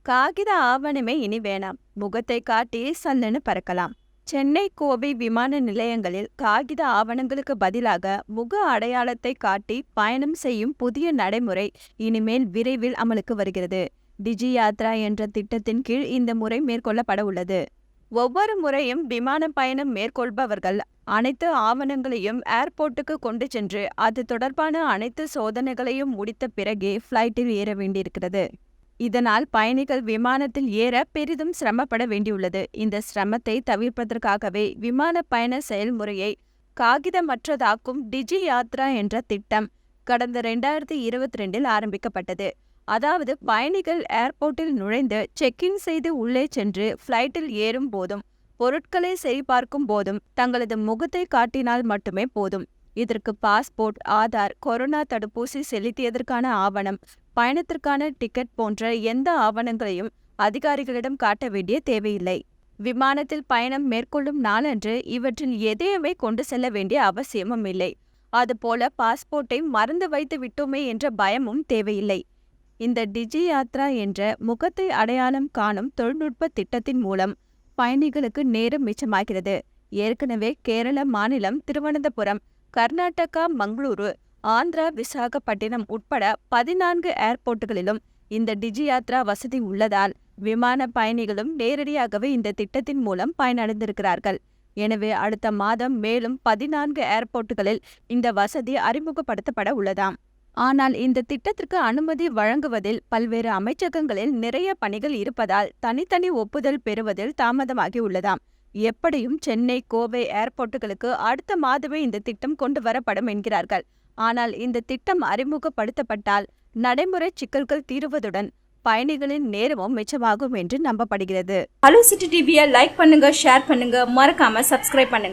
காகித ஆவணமே இனி வேணாம், முகத்தை காட்டி சல்லுன்னு பறக்கலாம். சென்னை, கோவை விமான நிலையங்களில் காகித ஆவணங்களுக்கு பதிலாக முக அடையாளத்தை காட்டி பயணம் செய்யும் புதிய நடைமுறை இனிமேல் விரைவில் அமலுக்கு வருகிறது. டிஜி யாத்ரா என்ற திட்டத்தின் கீழ் இந்த முறை மேற்கொள்ளப்பட உள்ளது. ஒவ்வொரு முறையும் விமான பயணம் மேற்கொள்பவர்கள் அனைத்து ஆவணங்களையும் ஏர்போர்ட்டுக்கு கொண்டு சென்று அது தொடர்பான அனைத்து சோதனைகளையும் முடித்த பிறகே ஃப்ளைட்டில் ஏற வேண்டியிருக்கிறது. இதனால் பயணிகள் விமானத்தில் ஏற பெரிதும் சிரமப்பட வேண்டியுள்ளது. இந்த சிரமத்தை தவிர்ப்பதற்காகவே விமான பயண செயல்முறையை காகிதமற்றதாக்கும் டிஜி யாத்ரா என்ற திட்டம் கடந்த 2022 ஆரம்பிக்கப்பட்டது. அதாவது பயணிகள் ஏர்போர்ட்டில் நுழைந்து செக்இன் செய்து உள்ளே சென்று ஃப்ளைட்டில் ஏறும் போதும் பொருட்களை சரிபார்க்கும் போதும் தங்களது முகத்தை காட்டினால் மட்டுமே போதும். இதற்கு பாஸ்போர்ட், ஆதார், கொரோனா தடுப்பூசி செலுத்தியதற்கான ஆவணம், பயணத்திற்கான டிக்கெட் போன்ற எந்த ஆவணங்களையும் அதிகாரிகளிடம் காட்ட வேண்டிய தேவையில்லை. விமானத்தில் பயணம் மேற்கொள்ளும் நாளன்று இவற்றில் எதையுமே கொண்டு செல்ல வேண்டிய அவசியமும் இல்லை. அதுபோல பாஸ்போர்ட்டை மறந்து வைத்து விட்டோமே என்ற பயமும் தேவையில்லை. இந்த டிஜி யாத்ரா என்ற முகத்தை அடையாளம் காணும் தொழில்நுட்ப திட்டத்தின் மூலம் பயணிகளுக்கு நேரம் மிச்சமாகிறது. ஏற்கனவே கேரள மாநிலம் திருவனந்தபுரம், கர்நாடகா மங்களூரு, ஆந்திரா விசாகப்பட்டினம் உட்பட 14 ஏர்போர்ட்டுகளிலும் இந்த டிஜி யாத்ரா வசதி உள்ளதால் விமான பயணிகளும் நேரடியாகவே இந்த திட்டத்தின் மூலம் பயனடைந்திருக்கிறார்கள். எனவே அடுத்த மாதம் மேலும் 14 ஏர்போர்ட்டுகளில் இந்த வசதி அறிமுகப்படுத்தப்பட உள்ளதாம். ஆனால் இந்த திட்டத்திற்கு அனுமதி வழங்குவதில் பல்வேறு அமைச்சகங்களில் நிறைய பணிகள் இருப்பதால் தனித்தனி ஒப்புதல் பெறுவதில் தாமதமாகி உள்ளதாம். எப்படியும் சென்னை, கோவை ஏர்போர்ட்டுகளுக்கு அடுத்த மாதமே இந்த திட்டம் கொண்டு வரப்படும் என்கிறார்கள். ஆனால் இந்த திட்டம் அறிமுகப்படுத்தப்பட்டால் நடைமுறை சிக்கல்கள் தீருவதுடன் பயணிகளின் நேரமும் மிச்சமாகும் என்று நம்பப்படுகிறது. ஹலோ சிட்டி டிவியை லைக் பண்ணுங்க, ஷேர் பண்ணுங்க, மறக்காம சப்ஸ்கிரைப் பண்ணுங்க.